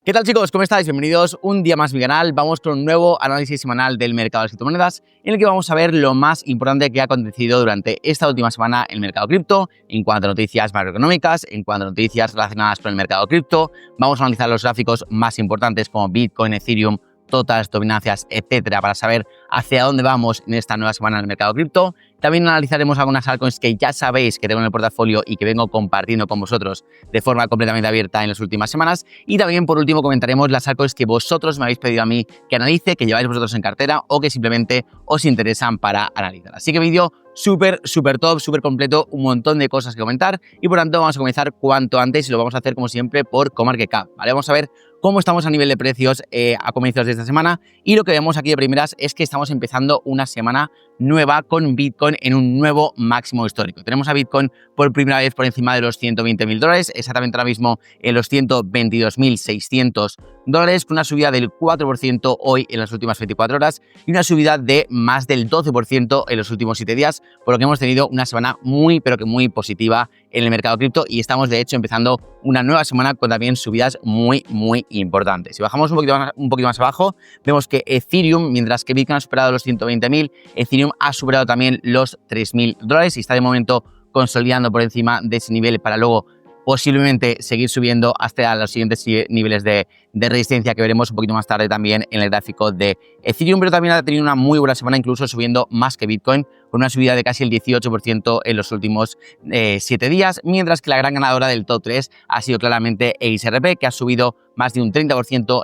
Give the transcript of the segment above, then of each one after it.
¿Qué tal, chicos? ¿Cómo estáis? Bienvenidos un día más a mi canal. Vamos con un nuevo análisis semanal del mercado de las criptomonedas en el que vamos a ver lo más importante que ha acontecido durante esta última semana en el mercado cripto en cuanto a noticias macroeconómicas, en cuanto a noticias relacionadas con el mercado cripto. Vamos a analizar los gráficos más importantes como Bitcoin, Ethereum, todas dominancias, etcétera, para saber hacia dónde vamos en esta nueva semana en el mercado cripto. También analizaremos algunas altcoins que ya sabéis que tengo en el portafolio y que vengo compartiendo con vosotros de forma completamente abierta en las últimas semanas. Y también, por último, comentaremos las altcoins que vosotros me habéis pedido a mí que analice, que lleváis vosotros en cartera o que simplemente os interesan para analizar. Así que vídeo súper top, súper completo, un montón de cosas que comentar y por tanto vamos a comenzar cuanto antes y lo vamos a hacer como siempre por CoMarketCap, ¿vale? Vamos a ver cómo estamos a nivel de precios a comienzos de esta semana y lo que vemos aquí de primeras es que estamos empezando una semana nueva con Bitcoin en un nuevo máximo histórico. Tenemos a Bitcoin por primera vez por encima de los $120.000, exactamente ahora mismo en los $122.600, con una subida del 4% hoy en las últimas 24 horas y una subida de más del 12% en los últimos 7 días, por lo que hemos tenido una semana muy positiva en el mercado cripto y estamos de hecho empezando una nueva semana con también subidas muy importantes. Si bajamos un poquito más abajo, vemos que Ethereum, mientras que Bitcoin ha superado los 120.000, Ethereum ha superado también los $3.000 y está de momento consolidando por encima de ese nivel para luego posiblemente seguir subiendo hasta los siguientes niveles de resistencia que veremos un poquito más tarde también en el gráfico de Ethereum, pero también ha tenido una muy buena semana, incluso subiendo más que Bitcoin, con una subida de casi el 18% en los últimos 7 días, mientras que la gran ganadora del top 3 ha sido claramente XRP, que ha subido más de un 30%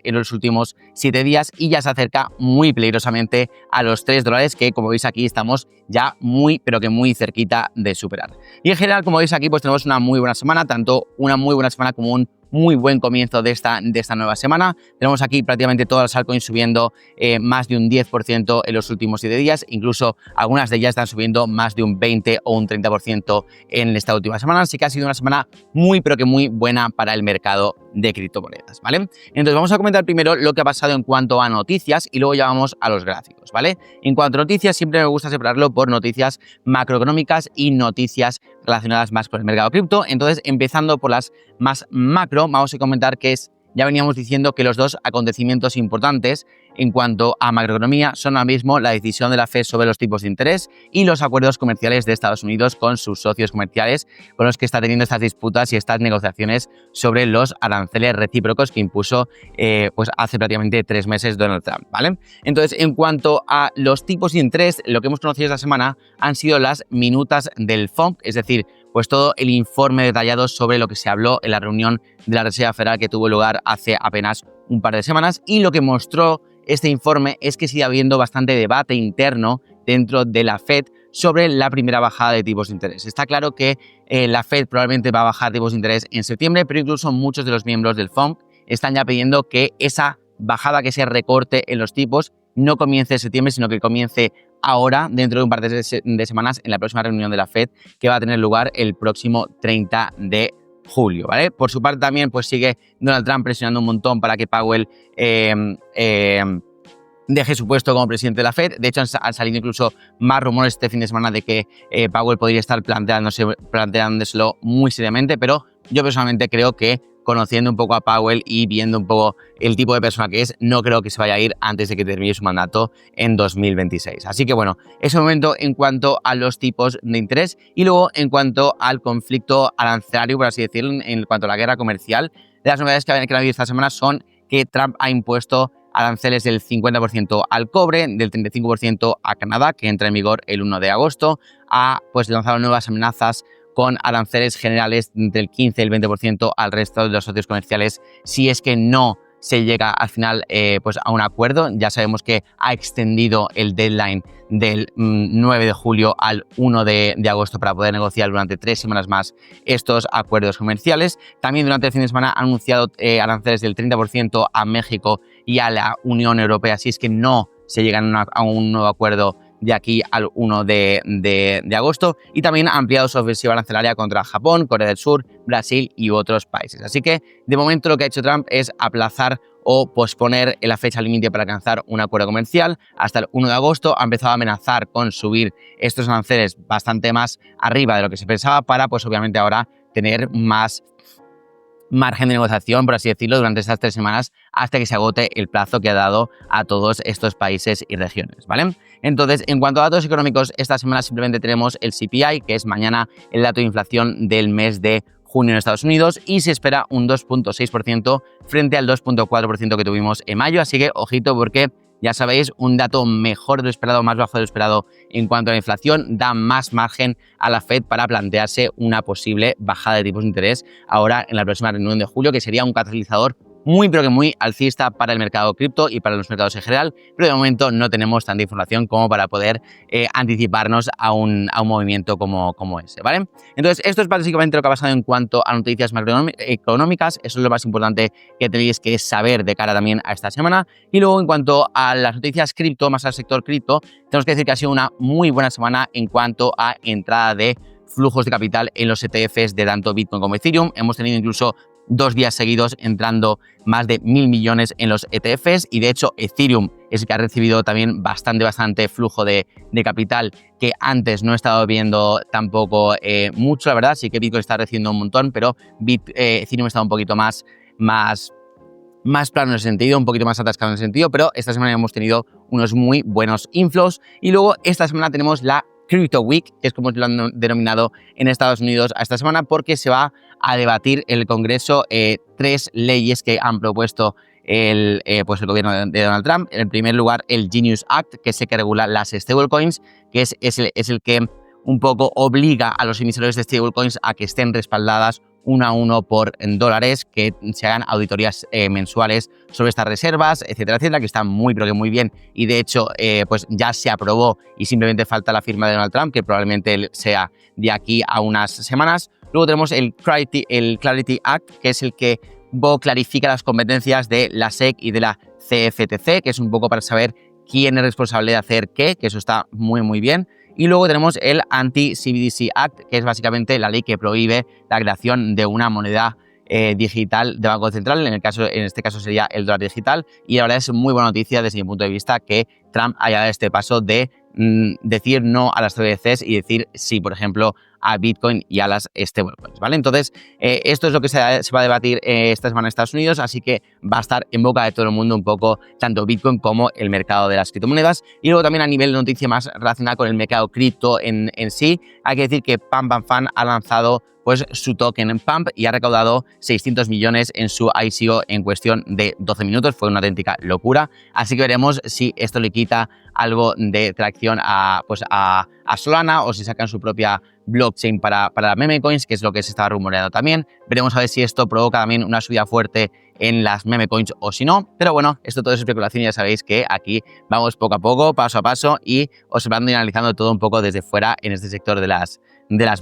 en los últimos 7 días y ya se acerca muy peligrosamente a los $3, que como veis aquí estamos ya muy cerquita de superar. Y en general, como veis aquí, pues tenemos una muy buena semana, tanto una muy buena semana como un muy buen comienzo de esta nueva semana. Tenemos aquí prácticamente todas las altcoins subiendo más de un 10% en los últimos 7 días, incluso algunas de ellas están subiendo más de un 20 o un 30% en esta última semana, así que ha sido una semana muy buena para el mercado de criptomonedas, ¿vale? Entonces vamos a comentar primero lo que ha pasado en cuanto a noticias y luego ya vamos a los gráficos, ¿vale? En cuanto a noticias, siempre me gusta separarlo por noticias macroeconómicas y noticias relacionadas más con el mercado cripto. Entonces, empezando por las más macro, vamos a comentar que ya veníamos diciendo que los dos acontecimientos importantes en cuanto a macroeconomía son ahora mismo la decisión de la Fed sobre los tipos de interés y los acuerdos comerciales de Estados Unidos con sus socios comerciales con los que está teniendo estas disputas y estas negociaciones sobre los aranceles recíprocos que impuso pues hace prácticamente 3 meses Donald Trump, ¿vale? Entonces, en cuanto a los tipos de interés, lo que hemos conocido esta semana han sido las minutas del FOMC, es decir, pues todo el informe detallado sobre lo que se habló en la reunión de la Reserva Federal que tuvo lugar hace apenas un par de semanas, y lo que mostró este informe es que sigue habiendo bastante debate interno dentro de la Fed sobre la primera bajada de tipos de interés. Está claro que la Fed probablemente va a bajar tipos de interés en septiembre, pero incluso muchos de los miembros del FOMC están ya pidiendo que esa bajada, que ese recorte en los tipos no comience en septiembre, sino que comience ahora, dentro de un par de semanas, en la próxima reunión de la Fed, que va a tener lugar el próximo 30 de julio, ¿vale? Por su parte también, pues sigue Donald Trump presionando un montón para que Powell deje su puesto como presidente de la Fed. De hecho, han salido incluso más rumores este fin de semana de que Powell podría estar planteándoselo muy seriamente, pero yo personalmente creo que, conociendo un poco a Powell y viendo un poco el tipo de persona que es, no creo que se vaya a ir antes de que termine su mandato en 2026. Así que bueno, ese momento en cuanto a los tipos de interés y luego en cuanto al conflicto arancelario, por así decirlo, en cuanto a la guerra comercial. De las novedades que han habido esta semana son que Trump ha impuesto aranceles del 50% al cobre, del 35% a Canadá, que entra en vigor el 1 de agosto, ha pues lanzado nuevas amenazas con aranceles generales del 15 y el 20% al resto de los socios comerciales si es que no se llega al final pues a un acuerdo. Ya sabemos que ha extendido el deadline del 9 de julio al 1 de agosto para poder negociar durante 3 semanas más estos acuerdos comerciales. También durante el fin de semana ha anunciado aranceles del 30% a México y a la Unión Europea si es que no se llegan a un nuevo acuerdo de aquí al 1 de agosto, y también ha ampliado su ofensiva arancelaria contra Japón, Corea del Sur, Brasil y otros países. Así que de momento lo que ha hecho Trump es aplazar o posponer la fecha límite para alcanzar un acuerdo comercial hasta el 1 de agosto. Ha empezado a amenazar con subir estos aranceles bastante más arriba de lo que se pensaba para, pues obviamente ahora tener más margen de negociación, por así decirlo, durante estas 3 semanas hasta que se agote el plazo que ha dado a todos estos países y regiones, ¿vale? Entonces, en cuanto a datos económicos, esta semana simplemente tenemos el CPI, que es mañana el dato de inflación del mes de junio en Estados Unidos, y se espera un 2,6% frente al 2,4% que tuvimos en mayo, así que ojito porque ya sabéis, un dato mejor de lo esperado, más bajo de lo esperado en cuanto a la inflación, da más margen a la Fed para plantearse una posible bajada de tipos de interés ahora en la próxima reunión de julio, que sería un catalizador muy, pero que muy alcista para el mercado cripto y para los mercados en general, pero de momento no tenemos tanta información como para poder anticiparnos a un movimiento como ese, ¿vale? Entonces, esto es básicamente lo que ha pasado en cuanto a noticias macroeconómicas. Eso es lo más importante que tenéis que saber de cara también a esta semana. Y luego, en cuanto a las noticias cripto, más al sector cripto, tenemos que decir que ha sido una muy buena semana en cuanto a entrada de flujos de capital en los ETFs de tanto Bitcoin como Ethereum. Hemos tenido incluso 2 días seguidos entrando más de 1.000 millones en los ETFs, y de hecho Ethereum es el que ha recibido también bastante flujo de capital, que antes no he estado viendo tampoco mucho, la verdad. Sí que Bitcoin está recibiendo un montón, pero Ethereum está un poquito más plano en ese sentido, un poquito más atascado en ese sentido, pero esta semana hemos tenido unos muy buenos inflows. Y luego esta semana tenemos la Crypto Week, que es como lo han denominado en Estados Unidos a esta semana, porque se va a debatir en el Congreso 3 leyes que han propuesto el gobierno de Donald Trump. En primer lugar, el Genius Act, que es el que regula las stablecoins, que es el que un poco obliga a los emisores de stablecoins a que estén respaldadas 1 a 1 por dólares, que se hagan auditorías mensuales sobre estas reservas, etcétera, etcétera, que está muy, pero que muy bien, y de hecho pues ya se aprobó y simplemente falta la firma de Donald Trump, que probablemente sea de aquí a unas semanas. Luego tenemos el Clarity Act, que es el que clarifica las competencias de la SEC y de la CFTC, que es un poco para saber quién es responsable de hacer qué, que eso está muy bien. Y luego tenemos el Anti-CBDC Act, que es básicamente la ley que prohíbe la creación de una moneda digital de Banco Central. En este caso sería el dólar digital. Y la verdad es muy buena noticia desde mi punto de vista que Trump haya dado este paso de decir no a las CBDCs y decir sí, por ejemplo, a Bitcoin y a las stablecoins, ¿vale? Entonces, esto es lo que se va a debatir esta semana en Estados Unidos, así que va a estar en boca de todo el mundo un poco tanto Bitcoin como el mercado de las criptomonedas. Y luego también a nivel de noticia más relacionada con el mercado cripto en sí, hay que decir que PumpFan ha lanzado pues su token en Pump y ha recaudado 600 millones en su ICO en cuestión de 12 minutos. Fue una auténtica locura. Así que veremos si esto le quita algo de tracción a Solana, o si sacan su propia blockchain para las meme coins, que es lo que se estaba rumoreando también. Veremos a ver si esto provoca también una subida fuerte en las meme coins o si no. Pero bueno, esto todo es especulación y ya sabéis que aquí vamos poco a poco, paso a paso, y observando y analizando todo un poco desde fuera en este sector de las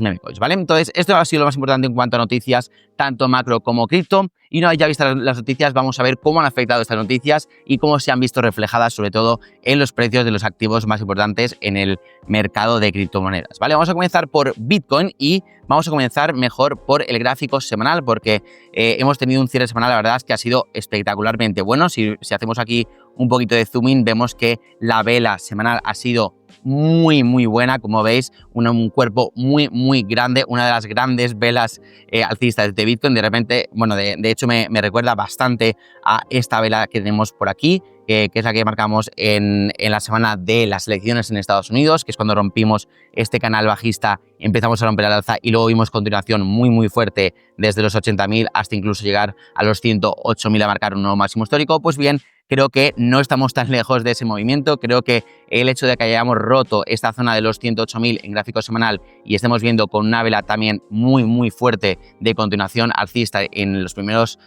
meme coins, ¿vale? Entonces, esto ha sido lo más importante en cuanto a noticias, tanto macro como cripto. Y una vez ya vistas las noticias, vamos a ver cómo han afectado estas noticias y cómo se han visto reflejadas, sobre todo en los precios de los activos más importantes en el mercado de criptomonedas, ¿vale? Vamos a comenzar por Bitcoin y vamos a comenzar mejor por el gráfico semanal, porque hemos tenido un cierre semanal, la verdad es que ha sido espectacularmente bueno. Si hacemos aquí un poquito de zoom in, vemos que la vela semanal ha sido muy buena, como veis, un cuerpo muy grande, una de las grandes velas alcistas de Bitcoin. De repente, bueno, de hecho me recuerda bastante a esta vela que tenemos por aquí, que es la que marcamos en la semana de las elecciones en Estados Unidos, que es cuando rompimos este canal bajista, empezamos a romper al alza y luego vimos continuación muy fuerte desde los 80.000 hasta incluso llegar a los 108.000 a marcar un nuevo máximo histórico. Pues bien, creo que no estamos tan lejos de ese movimiento. Creo que el hecho de que hayamos roto esta zona de los 108.000 en gráfico semanal y estemos viendo con una vela también muy fuerte de continuación alcista en los primeros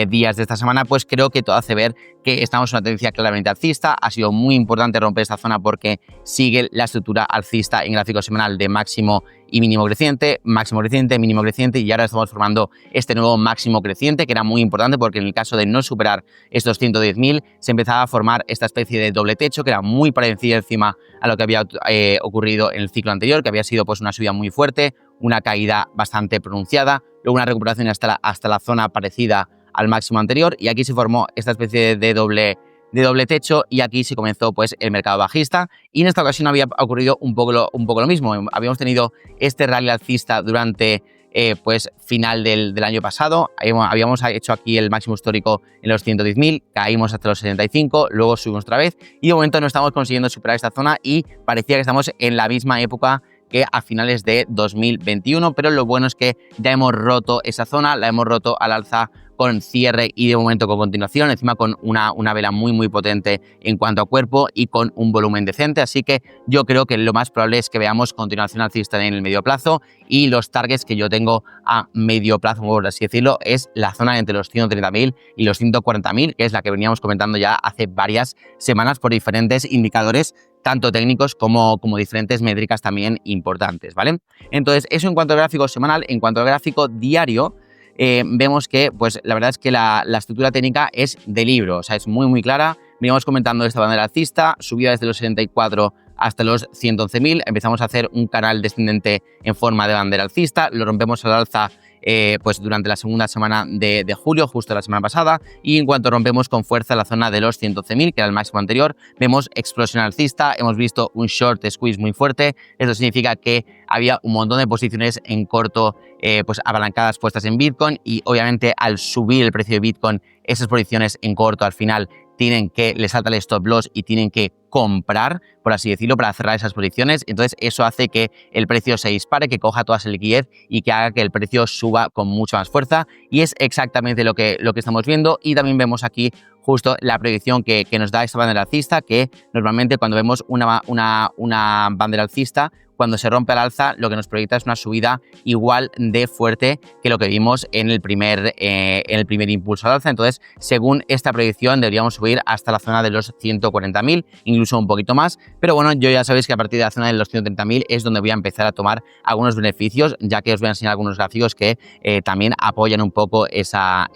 días de esta semana, pues creo que todo hace ver que estamos en una tendencia claramente alcista. Ha sido muy importante romper esta zona porque sigue la estructura alcista en gráfico semanal de máximo y mínimo creciente, máximo creciente, mínimo creciente, y ahora estamos formando este nuevo máximo creciente, que era muy importante porque en el caso de no superar estos 110.000 se empezaba a formar esta especie de doble techo, que era muy parecido encima a lo que había ocurrido en el ciclo anterior, que había sido pues una subida muy fuerte, una caída bastante pronunciada, luego una recuperación hasta la zona parecida al máximo anterior, y aquí se formó esta especie de doble techo, y aquí se comenzó pues el mercado bajista. Y en esta ocasión había ocurrido un poco lo mismo. Habíamos tenido este rally alcista durante pues final del año pasado. Habíamos hecho aquí el máximo histórico en los 110.000, caímos hasta los 75, luego subimos otra vez y de momento no estamos consiguiendo superar esta zona y parecía que estamos en la misma época que a finales de 2021, pero lo bueno es que ya hemos roto esa zona, la hemos roto al alza con cierre y de momento con continuación, encima con una vela muy potente en cuanto a cuerpo y con un volumen decente, así que yo creo que lo más probable es que veamos continuación alcista en el medio plazo y los targets que yo tengo a medio plazo, por así decirlo, es la zona entre los 130.000 y los 140.000, que es la que veníamos comentando ya hace varias semanas por diferentes indicadores, tanto técnicos como diferentes métricas también importantes, ¿vale? Entonces, eso en cuanto al gráfico semanal. En cuanto al gráfico diario, vemos que, pues la verdad es que la estructura técnica es de libro, o sea, es muy clara. Veníamos comentando esta bandera alcista, subida desde los 74 hasta los 111.000, empezamos a hacer un canal descendente en forma de bandera alcista, lo rompemos al alza pues durante la segunda semana de julio, justo la semana pasada, y en cuanto rompemos con fuerza la zona de los 111.000, que era el máximo anterior, vemos explosión alcista, hemos visto un short squeeze muy fuerte. Esto significa que había un montón de posiciones en corto pues apalancadas puestas en Bitcoin y obviamente al subir el precio de Bitcoin, esas posiciones en corto al final tienen que, les salta el stop loss y tienen que comprar, por así decirlo, para cerrar esas posiciones. Entonces eso hace que el precio se dispare, que coja toda esa liquidez y que haga que el precio suba con mucha más fuerza, y es exactamente lo que estamos viendo. Y también vemos aquí justo la predicción que nos da esta bandera alcista, que normalmente cuando vemos una bandera alcista, cuando se rompe al alza, lo que nos proyecta es una subida igual de fuerte que lo que vimos en el primer impulso al alza. Entonces, según esta predicción, deberíamos subir hasta la zona de los 140.000, incluso un poquito más. Pero bueno, yo ya sabéis que a partir de la zona de los 130.000 es donde voy a empezar a tomar algunos beneficios, ya que os voy a enseñar algunos gráficos que también apoyan un poco esa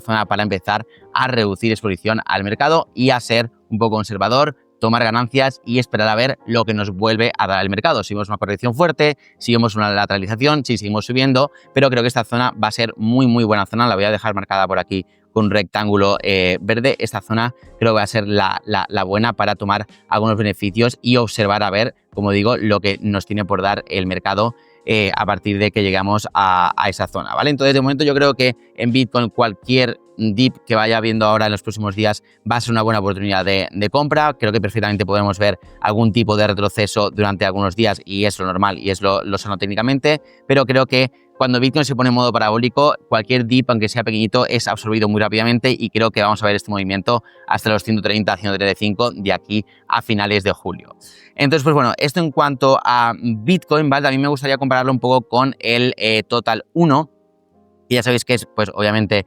zona para empezar a reducir exposición al mercado y a ser un poco conservador, tomar ganancias y esperar a ver lo que nos vuelve a dar el mercado. Si vemos una corrección fuerte, si vemos una lateralización, si seguimos subiendo, pero creo que esta zona va a ser muy buena zona. La voy a dejar marcada por aquí con un rectángulo verde. Esta zona creo que va a ser la buena para tomar algunos beneficios y observar a ver, como digo, lo que nos tiene por dar el mercado a partir de que llegamos a esa zona, ¿vale? Entonces, de momento yo creo que en Bitcoin cualquier dip que vaya viendo ahora en los próximos días va a ser una buena oportunidad de compra. Creo que perfectamente podemos ver algún tipo de retroceso durante algunos días y es lo normal y es lo sano técnicamente, pero creo que cuando Bitcoin se pone en modo parabólico, cualquier dip, aunque sea pequeñito, es absorbido muy rápidamente y creo que vamos a ver este movimiento hasta los 130, 135 de aquí a finales de julio. Entonces, pues bueno, esto en cuanto a Bitcoin, ¿vale? También me gustaría compararlo un poco con el Total 1, y ya sabéis que es, pues obviamente,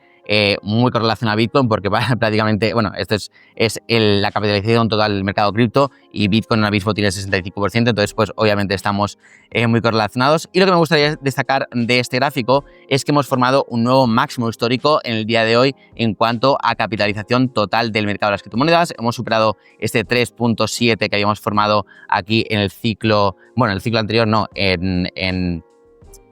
muy correlacionado a Bitcoin porque prácticamente, bueno, esto es la capitalización total del mercado cripto y Bitcoin ahora mismo tiene el 65%, entonces pues obviamente estamos muy correlacionados. Y lo que me gustaría destacar de este gráfico es que hemos formado un nuevo máximo histórico en el día de hoy en cuanto a capitalización total del mercado de las criptomonedas. Hemos superado este 3.7 que habíamos formado aquí en el ciclo, bueno, en el ciclo anterior no, en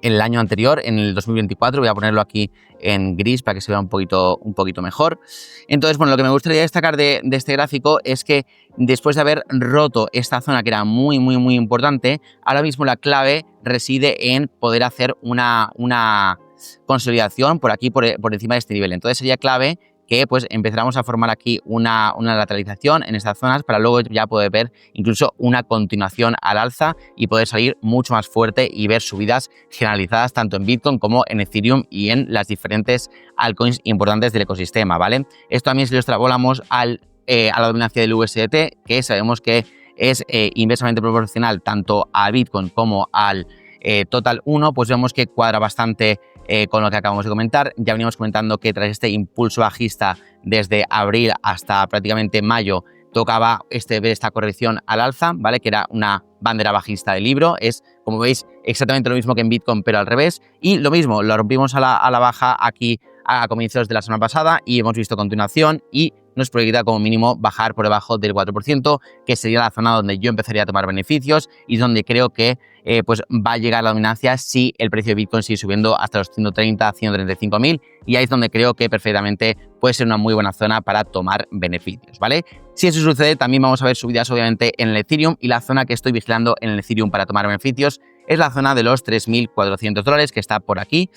el año anterior, en el 2024, voy a ponerlo aquí en gris para que se vea un poquito mejor. Entonces, bueno, lo que me gustaría destacar de este gráfico es que después de haber roto esta zona que era muy importante, ahora mismo la clave reside en poder hacer una consolidación por aquí, por encima de este nivel. Entonces sería clave que pues empezáramos a formar aquí una lateralización en estas zonas para luego ya poder ver incluso una continuación al alza y poder salir mucho más fuerte y ver subidas generalizadas tanto en Bitcoin como en Ethereum y en las diferentes altcoins importantes del ecosistema, ¿vale? Esto también si lo extrapolamos a la dominancia del USDT, que sabemos que es inversamente proporcional tanto a Bitcoin como al Total 1, pues vemos que cuadra bastante con lo que acabamos de comentar. Ya veníamos comentando que tras este impulso bajista desde abril hasta prácticamente mayo tocaba ver esta corrección al alza, ¿vale? Que era una bandera bajista del libro. Es, como veis, exactamente lo mismo que en Bitcoin, pero al revés. Y lo mismo, lo rompimos a la baja aquí a comienzos de la semana pasada y hemos visto continuación y nos proyecta como mínimo bajar por debajo del 4%, que sería la zona donde yo empezaría a tomar beneficios y donde creo que pues va a llegar la dominancia si el precio de Bitcoin sigue subiendo hasta los 130, 135.000, y ahí es donde creo que perfectamente puede ser una muy buena zona para tomar beneficios, ¿vale? Si eso sucede, también vamos a ver subidas obviamente en el Ethereum, y la zona que estoy vigilando en el Ethereum para tomar beneficios es la zona de los 3.400 dólares, que está por aquí,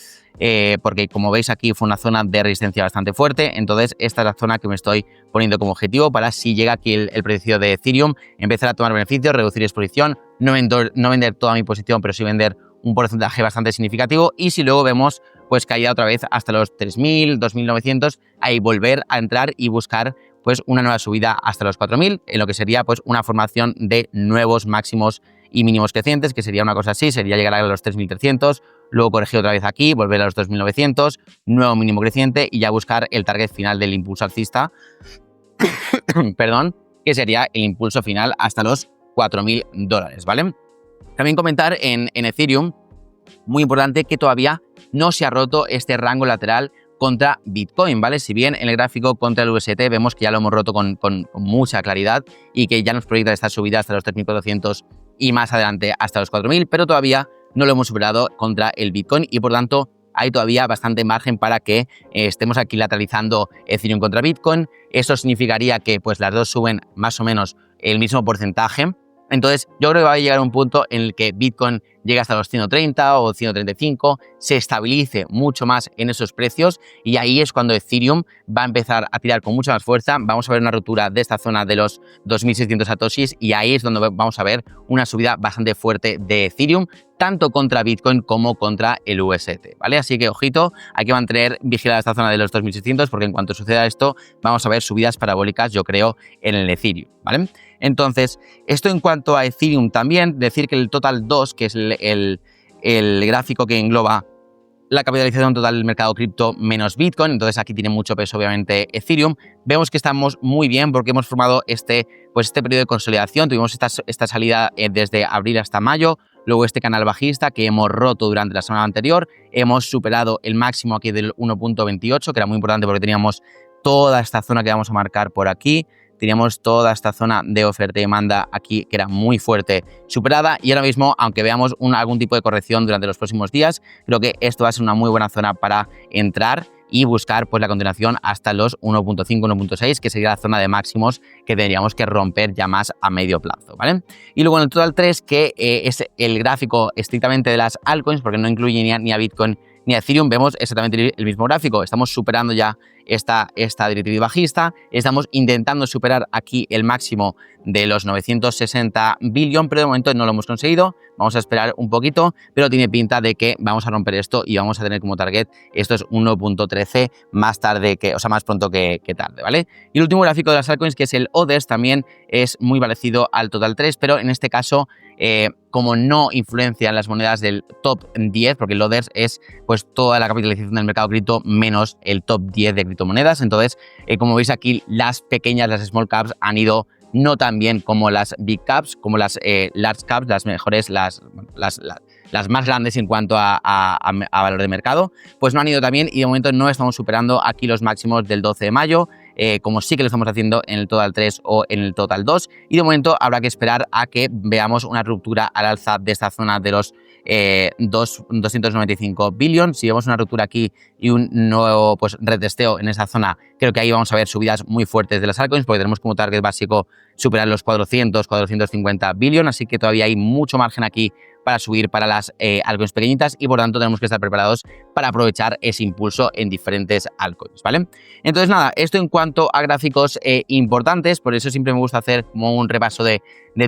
porque como veis aquí fue una zona de resistencia bastante fuerte. Entonces esta es la zona que me estoy poniendo como objetivo para, si llega aquí el precio de Ethereum, empezar a tomar beneficios, reducir exposición, no vender toda mi posición, pero sí vender un porcentaje bastante significativo. Y si luego vemos pues caída otra vez hasta los 3.000, 2.900, ahí volver a entrar y buscar pues una nueva subida hasta los 4.000, en lo que sería pues una formación de nuevos máximos y mínimos crecientes, que sería una cosa así, sería llegar a los 3.300, luego corregir otra vez aquí, volver a los 2.900, nuevo mínimo creciente y ya buscar el target final del impulso alcista, perdón, que sería el impulso final hasta los 4.000 dólares, ¿vale? También comentar en Ethereum, muy importante, que todavía no se ha roto este rango lateral contra Bitcoin, ¿vale? Si bien en el gráfico contra el UST vemos que ya lo hemos roto con mucha claridad y que ya nos proyecta esta subida hasta los 3.400 y más adelante hasta los 4.000, pero todavía no lo hemos superado contra el Bitcoin y por tanto hay todavía bastante margen para que estemos aquí lateralizando Ethereum contra Bitcoin. Eso significaría que pues las dos suben más o menos el mismo porcentaje. Entonces, yo creo que va a llegar un punto en el que Bitcoin llegue hasta los 130 o 135, se estabilice mucho más en esos precios y ahí es cuando Ethereum va a empezar a tirar con mucha más fuerza. Vamos a ver una ruptura de esta zona de los 2.600 satoshis y ahí es donde vamos a ver una subida bastante fuerte de Ethereum, tanto contra Bitcoin como contra el UST, ¿vale? Así que, ojito, hay que mantener vigilada esta zona de los 2.600 porque en cuanto suceda esto, vamos a ver subidas parabólicas, yo creo, en el Ethereum, ¿vale? Entonces, esto en cuanto a Ethereum también, decir que el Total 2, que es el gráfico que engloba la capitalización total del mercado cripto menos Bitcoin, entonces aquí tiene mucho peso obviamente Ethereum, vemos que estamos muy bien porque hemos formado este periodo de consolidación, tuvimos esta salida desde abril hasta mayo, luego este canal bajista que hemos roto durante la semana anterior, hemos superado el máximo aquí del 1.28, que era muy importante porque teníamos toda esta zona que vamos a marcar por aquí, teníamos toda esta zona de oferta y demanda aquí que era muy fuerte superada y ahora mismo, aunque veamos algún tipo de corrección durante los próximos días, creo que esto va a ser una muy buena zona para entrar y buscar pues la continuación hasta los 1.5, 1.6, que sería la zona de máximos que tendríamos que romper ya más a medio plazo, ¿vale? Y luego en el Total 3, que es el gráfico estrictamente de las altcoins, porque no incluye ni a Bitcoin ni a Ethereum, vemos exactamente el mismo gráfico. Estamos superando ya esta directriz bajista, estamos intentando superar aquí el máximo de los 960 billion, pero de momento no lo hemos conseguido. Vamos a esperar un poquito, pero tiene pinta de que vamos a romper esto y vamos a tener como target estos 1.13 más pronto que tarde, ¿vale? Y el último gráfico de las altcoins, que es el Others, también es muy parecido al Total 3, pero en este caso, como no influencian las monedas del top 10, porque el Others es pues toda la capitalización del mercado cripto menos el top 10 de criptomonedas. Entonces, como veis aquí, las pequeñas, las small caps han ido no tan bien como las big caps, como las large caps, las mejores, las más grandes en cuanto a valor de mercado, pues no han ido tan bien y de momento no estamos superando aquí los máximos del 12 de mayo, como sí que lo estamos haciendo en el Total 3 o en el Total 2, y de momento habrá que esperar a que veamos una ruptura al alza de esta zona de los 295 billion. Si vemos una ruptura aquí y un nuevo retesteo en esa zona, creo que ahí vamos a ver subidas muy fuertes de las altcoins, porque tenemos como target básico superar los 450 billion, así que todavía hay mucho margen aquí para subir para las altcoins pequeñitas y por tanto tenemos que estar preparados para aprovechar ese impulso en diferentes altcoins, ¿vale? Entonces nada, esto en cuanto a gráficos importantes, por eso siempre me gusta hacer como un repaso de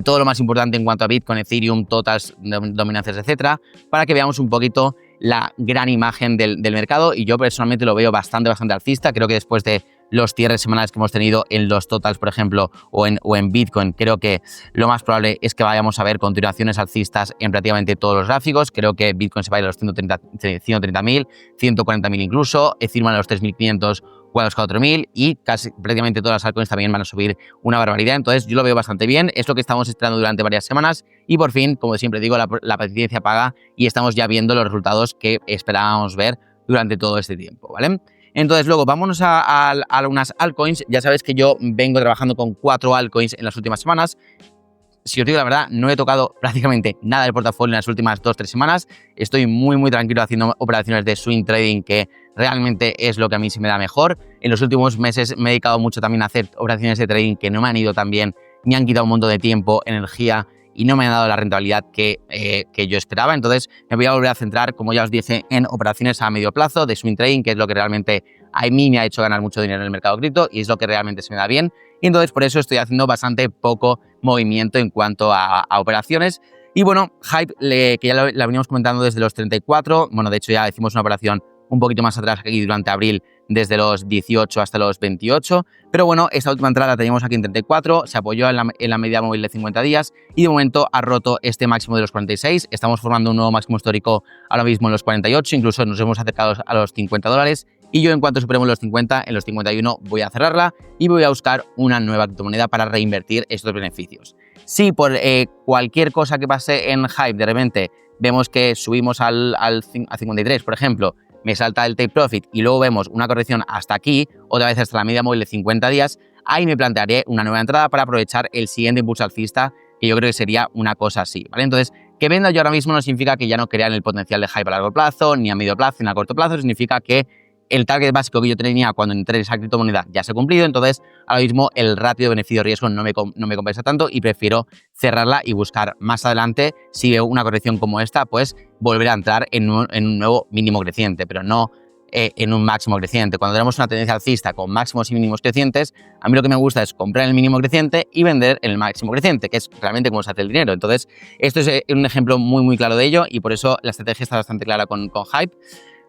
todo lo más importante en cuanto a Bitcoin, Ethereum, totals, dominancias, etcétera, para que veamos un poquito la gran imagen del mercado, y yo personalmente lo veo bastante alcista. Creo que después de los cierres semanales que hemos tenido en los totals, por ejemplo, o en Bitcoin, creo que lo más probable es que vayamos a ver continuaciones alcistas en prácticamente todos los gráficos. Creo que Bitcoin se va a ir a los 130.000, 140.000 incluso, Ethereum a los 3.500 o a los 4.000 y casi prácticamente todas las altcoins también van a subir una barbaridad. Entonces yo lo veo bastante bien, es lo que estamos esperando durante varias semanas y por fin, como siempre digo, la paciencia paga y estamos ya viendo los resultados que esperábamos ver durante todo este tiempo, ¿vale? Entonces luego vámonos a unas altcoins. Ya sabes que yo vengo trabajando con 4 altcoins en las últimas semanas. Si os digo la verdad, no he tocado prácticamente nada del portafolio en las últimas 2-3 semanas. Estoy muy tranquilo haciendo operaciones de swing trading, que realmente es lo que a mí se me da mejor. En los últimos meses me he dedicado mucho también a hacer operaciones de trading que no me han ido tan bien, me han quitado un montón de tiempo, energía y no me han dado la rentabilidad que yo esperaba. Entonces me voy a volver a centrar, como ya os dije, en operaciones a medio plazo de swing trading, que es lo que realmente a mí me ha hecho ganar mucho dinero en el mercado cripto y es lo que realmente se me da bien. Y entonces por eso estoy haciendo bastante poco movimiento en cuanto a operaciones. Y bueno, Hype, que ya la veníamos comentando desde los 34, bueno, de hecho ya hicimos una operación un poquito más atrás aquí durante abril, desde los 18 hasta los 28, pero bueno, esta última entrada la teníamos aquí en 34, se apoyó en la media móvil de 50 días y de momento ha roto este máximo de los 46, estamos formando un nuevo máximo histórico ahora mismo en los 48, incluso nos hemos acercado a los $50 y yo en cuanto superemos los 50, en los 51 voy a cerrarla y voy a buscar una nueva criptomoneda para reinvertir estos beneficios. Si por cualquier cosa que pase en Hype de repente vemos que subimos a 53, por ejemplo, me salta el take profit y luego vemos una corrección hasta aquí, otra vez hasta la media móvil de 50 días, ahí me plantearé una nueva entrada para aprovechar el siguiente impulso alcista, que yo creo que sería una cosa así, ¿vale? Entonces, que venda yo ahora mismo no significa que ya no crea en el potencial de Hype a largo plazo, ni a medio plazo, ni a corto plazo, significa que el target básico que yo tenía cuando entré en esa criptomoneda ya se ha cumplido, entonces ahora mismo el ratio de beneficio-riesgo no me compensa tanto y prefiero cerrarla y buscar más adelante, si veo una corrección como esta, pues volver a entrar en un nuevo mínimo creciente, pero no en un máximo creciente. Cuando tenemos una tendencia alcista con máximos y mínimos crecientes, a mí lo que me gusta es comprar en el mínimo creciente y vender en el máximo creciente, que es realmente cómo se hace el dinero. Entonces, esto es un ejemplo muy claro de ello y por eso la estrategia está bastante clara con Hype.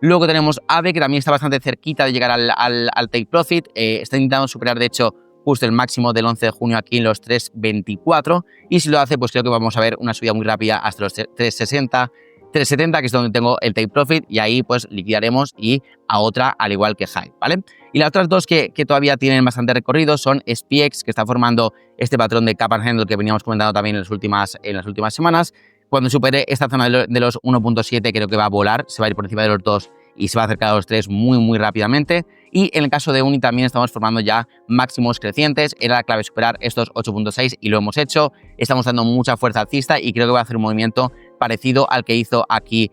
Luego tenemos AVE, que también está bastante cerquita de llegar al take profit. Está intentando superar, de hecho, justo el máximo del 11 de junio aquí en los 3.24. Y si lo hace, pues creo que vamos a ver una subida muy rápida hasta los 3.60, 3.70, que es donde tengo el take profit. Y ahí, pues, liquidaremos y a otra, al igual que Hype, ¿vale? Y las otras dos que todavía tienen bastante recorrido son SPX, que está formando este patrón de cap and handle que veníamos comentando también en las últimas semanas. Cuando supere esta zona de los 1.7 creo que va a volar, se va a ir por encima de los 2 y se va a acercar a los 3 muy rápidamente. Y en el caso de Uni también estamos formando ya máximos crecientes. Era la clave superar estos 8.6 y lo hemos hecho. Estamos dando mucha fuerza alcista y creo que va a hacer un movimiento parecido al que hizo aquí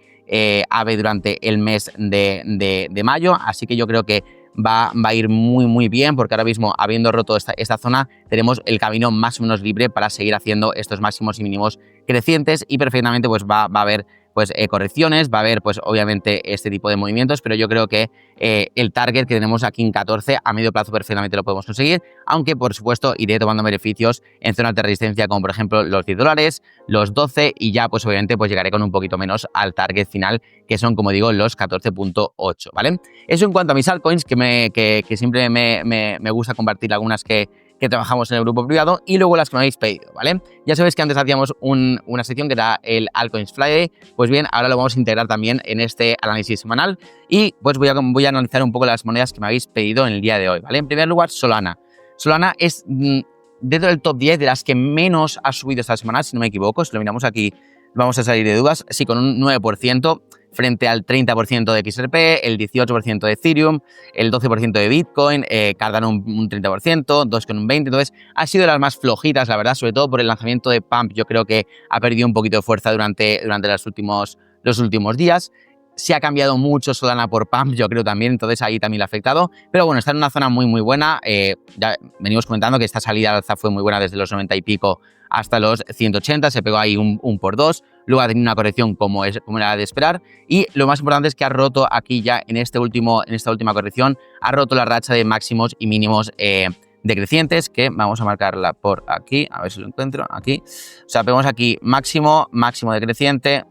AVE durante el mes de mayo. Así que yo creo que va a ir muy bien, porque ahora mismo, habiendo roto esta zona, tenemos el camino más o menos libre para seguir haciendo estos máximos y mínimos crecientes y perfectamente pues va a haber pues correcciones, va a haber pues obviamente este tipo de movimientos, pero yo creo que el target que tenemos aquí en 14 a medio plazo perfectamente lo podemos conseguir, aunque por supuesto iré tomando beneficios en zonas de resistencia como por ejemplo los $10, los 12 y ya pues obviamente pues llegaré con un poquito menos al target final, que son como digo los 14.8, ¿vale? Eso en cuanto a mis altcoins, que siempre me gusta compartir algunas que trabajamos en el grupo privado y luego las que me habéis pedido, ¿vale? Ya sabéis que antes hacíamos una sección que era el Altcoins Friday, pues bien, ahora lo vamos a integrar también en este análisis semanal y pues voy a analizar un poco las monedas que me habéis pedido en el día de hoy, ¿vale? En primer lugar, Solana. Solana es dentro del top 10 de las que menos ha subido esta semana, si no me equivoco, si lo miramos aquí vamos a salir de dudas, sí, con un 9%, frente al 30% de XRP, el 18% de Ethereum, el 12% de Bitcoin, Cardano un 30%, Dogecoin un 20%, entonces ha sido de las más flojitas, la verdad, sobre todo por el lanzamiento de Pump, yo creo que ha perdido un poquito de fuerza durante los últimos días. Se ha cambiado mucho Solana por Pump, yo creo también, entonces ahí también le ha afectado. Pero bueno, está en una zona muy buena. Ya venimos comentando que esta salida al alza fue muy buena desde los 90 y pico hasta los 180, se pegó ahí un por dos. Luego ha tenido una corrección como era de esperar. Y lo más importante es que ha roto aquí ya en esta última corrección, ha roto la racha de máximos y mínimos decrecientes, que vamos a marcarla por aquí, a ver si lo encuentro, aquí. O sea, vemos aquí máximo decreciente,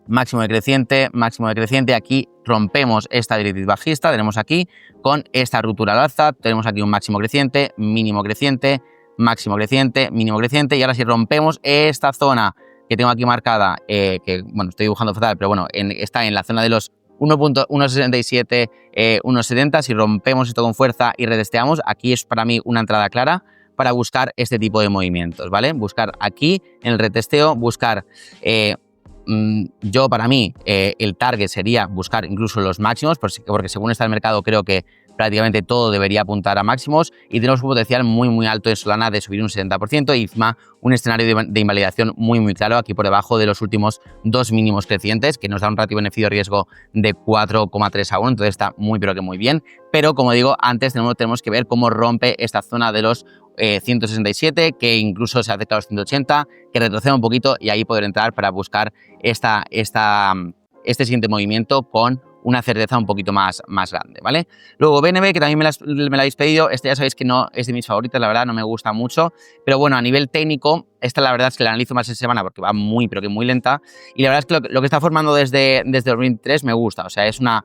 máximo decreciente, aquí rompemos esta directriz bajista, tenemos aquí con esta ruptura al alza, tenemos aquí un máximo creciente, mínimo creciente, máximo creciente, mínimo creciente, y ahora si rompemos esta zona que tengo aquí marcada, que bueno, estoy dibujando fatal, pero bueno, está en la zona de los 1.167, 1.70, si rompemos esto con fuerza y retesteamos, aquí es para mí una entrada clara para buscar este tipo de movimientos, ¿vale? Buscar aquí en el retesteo, buscar... para mí, el target sería buscar incluso los máximos, porque según está el mercado creo que prácticamente todo debería apuntar a máximos y tenemos un potencial muy alto en Solana de subir un 70% y encima un escenario de invalidación muy claro aquí por debajo de los últimos dos mínimos crecientes que nos da un ratio beneficio-riesgo de 4,3 a 1, entonces está pero que muy bien, pero como digo, antes tenemos que ver cómo rompe esta zona de los 167, que incluso se acerca a los 180, que retroceda un poquito y ahí poder entrar para buscar este siguiente movimiento con una certeza un poquito más grande, ¿vale? Luego BNB, que también me la habéis pedido, ya sabéis que no es de mis favoritas, la verdad, no me gusta mucho, pero bueno, a nivel técnico, esta la verdad es que la analizo más en semana porque va pero que muy lenta, y la verdad es que lo que está formando desde 2023 me gusta, o sea, es una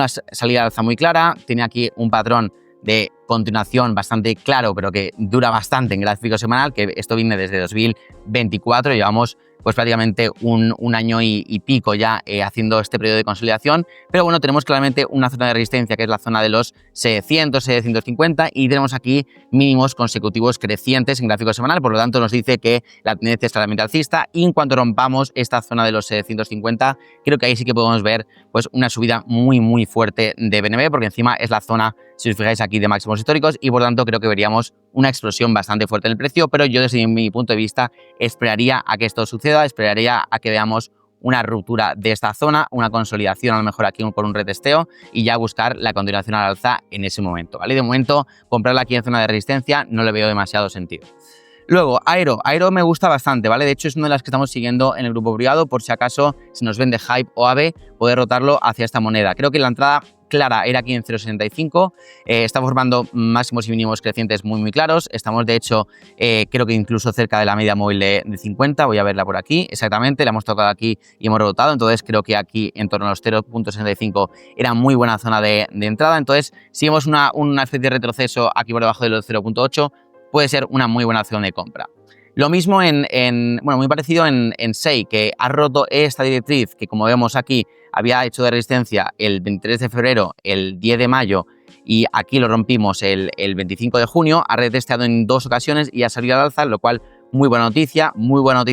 salida de alza muy clara, tiene aquí un patrón de continuación bastante claro, pero que dura bastante en gráfico semanal, que esto viene desde 2024, llevamos pues prácticamente un año y pico ya haciendo este periodo de consolidación, pero bueno, tenemos claramente una zona de resistencia que es la zona de los 700, 750 y tenemos aquí mínimos consecutivos crecientes en gráfico semanal, por lo tanto nos dice que la tendencia es claramente alcista y en cuanto rompamos esta zona de los 750, creo que ahí sí que podemos ver pues una subida muy fuerte de BNB, porque encima es la zona, si os fijáis aquí, de máximos históricos y por lo tanto creo que veríamos una explosión bastante fuerte en el precio, pero yo desde mi punto de vista esperaría a que esto suceda, esperaría a que veamos una ruptura de esta zona, una consolidación a lo mejor aquí por un retesteo y ya buscar la continuación al alza en ese momento, ¿vale? De momento, comprarla aquí en zona de resistencia no le veo demasiado sentido. Luego, Aero me gusta bastante, ¿vale? De hecho, es una de las que estamos siguiendo en el grupo privado por si acaso se nos vende hype o AVE, poder rotarlo hacia esta moneda. Creo que la entrada clara era aquí en 0,65, está formando máximos y mínimos crecientes muy claros, estamos de hecho creo que incluso cerca de la media móvil de 50, voy a verla por aquí, exactamente, la hemos tocado aquí y hemos rebotado, entonces creo que aquí en torno a los 0,65 era muy buena zona de entrada, entonces si vemos una especie de retroceso aquí por debajo de los 0,8, puede ser una muy buena opción de compra. Lo mismo muy parecido en SEI, que ha roto esta directriz que como vemos aquí había hecho de resistencia el 23 de febrero, el 10 de mayo y aquí lo rompimos el 25 de junio, ha retesteado en dos ocasiones y ha salido al alza, lo cual muy buena noticia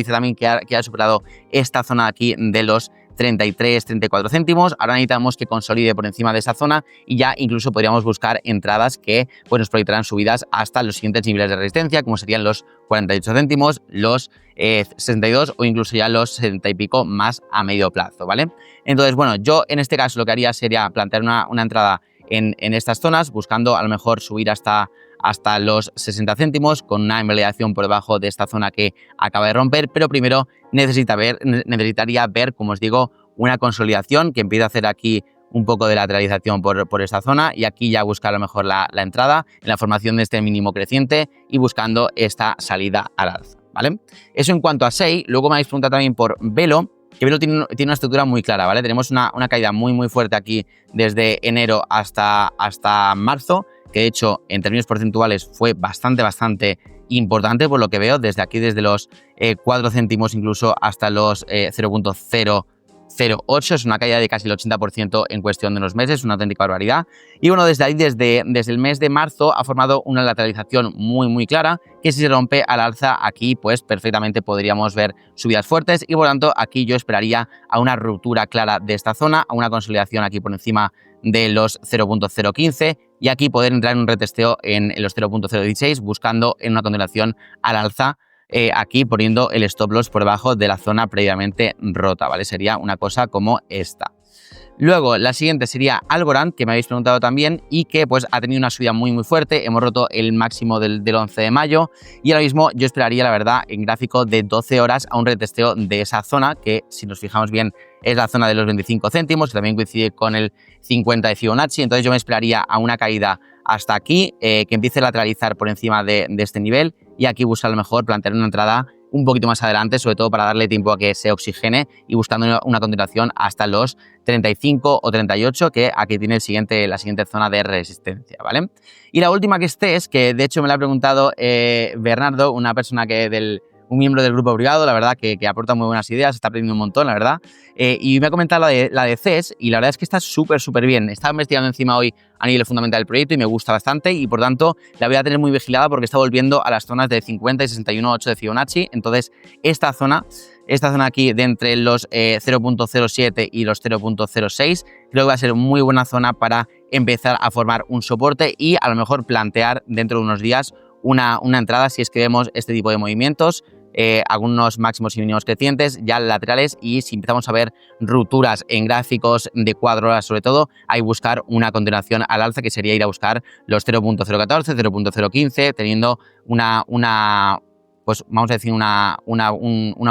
también que ha superado esta zona aquí de los 33, 34 céntimos. Ahora necesitamos que consolide por encima de esa zona y ya incluso podríamos buscar entradas que pues, nos proyectarán subidas hasta los siguientes niveles de resistencia, como serían los 48 céntimos, los 62 o incluso ya los 70 y pico más a medio plazo, ¿vale? Entonces, bueno, yo en este caso lo que haría sería plantear una entrada en estas zonas, buscando a lo mejor subir hasta los 60 céntimos con una invalidación por debajo de esta zona que acaba de romper, pero primero necesitaría ver, como os digo, una consolidación que empiece a hacer aquí un poco de lateralización por esta zona y aquí ya buscar a lo mejor la entrada en la formación de este mínimo creciente y buscando esta salida al alza, ¿vale? Eso en cuanto a SEI. Luego me habéis preguntado también por Velo, que Velo tiene una estructura muy clara, ¿vale? Tenemos una caída muy fuerte aquí desde enero hasta marzo, que de hecho en términos porcentuales fue bastante importante por lo que veo, desde aquí desde los 4 céntimos incluso hasta los 0,008, es una caída de casi el 80% en cuestión de unos meses, una auténtica barbaridad. Y bueno, desde ahí, desde el mes de marzo ha formado una lateralización muy clara, que si se rompe al alza aquí, pues perfectamente podríamos ver subidas fuertes y por lo tanto aquí yo esperaría a una ruptura clara de esta zona, a una consolidación aquí por encima de los 0,015 y aquí poder entrar en un retesteo en los 0,016 buscando en una continuación al alza, aquí poniendo el stop loss por debajo de la zona previamente rota, ¿vale? Sería una cosa como esta. Luego, la siguiente sería Algorand, que me habéis preguntado también y que pues ha tenido una subida muy fuerte. Hemos roto el máximo del 11 de mayo y ahora mismo yo esperaría, la verdad, en gráfico de 12 horas a un retesteo de esa zona que, si nos fijamos bien, es la zona de los 25 céntimos, que también coincide con el 50 de Fibonacci. Entonces yo me esperaría a una caída hasta aquí, que empiece a lateralizar por encima de este nivel y aquí buscar a lo mejor plantear una entrada un poquito más adelante, sobre todo para darle tiempo a que se oxigene y buscando una continuación hasta los 35 o 38, que aquí tiene la siguiente zona de resistencia, ¿vale? Y la última que es de hecho me la ha preguntado Bernardo, una persona que un miembro del grupo privado, la verdad que aporta muy buenas ideas, está aprendiendo un montón, la verdad. Y me ha comentado la de CES y la verdad es que está súper bien. Estaba investigando encima hoy a nivel fundamental del proyecto y me gusta bastante y por tanto la voy a tener muy vigilada porque está volviendo a las zonas de 50 y 61.8 de Fibonacci. Entonces esta zona aquí de entre los 0.07 y los 0.06 creo que va a ser muy buena zona para empezar a formar un soporte y a lo mejor plantear dentro de unos días una entrada si es que vemos este tipo de movimientos, algunos máximos y mínimos crecientes ya laterales, y si empezamos a ver rupturas en gráficos de 4 horas sobre todo, hay buscar una continuación al alza, que sería ir a buscar los 0.014, 0.015, teniendo pues vamos a decir una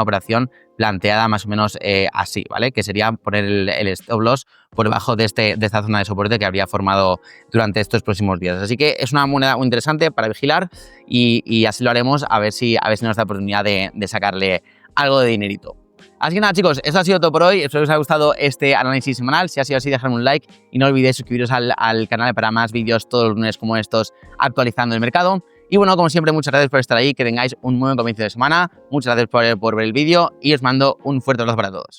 operación planteada más o menos así, ¿vale? Que sería poner el stop loss por debajo de esta zona de soporte que habría formado durante estos próximos días. Así que es una moneda muy interesante para vigilar y así lo haremos, a ver si nos da oportunidad de sacarle algo de dinerito. Así que nada, chicos, eso ha sido todo por hoy. Espero que os haya gustado este análisis semanal. Si ha sido así, dejadme un like y no olvidéis suscribiros al canal para más vídeos todos los lunes como estos actualizando el mercado. Y bueno, como siempre, muchas gracias por estar ahí, que tengáis un muy buen comienzo de semana. Muchas gracias por ver el vídeo y os mando un fuerte abrazo para todos.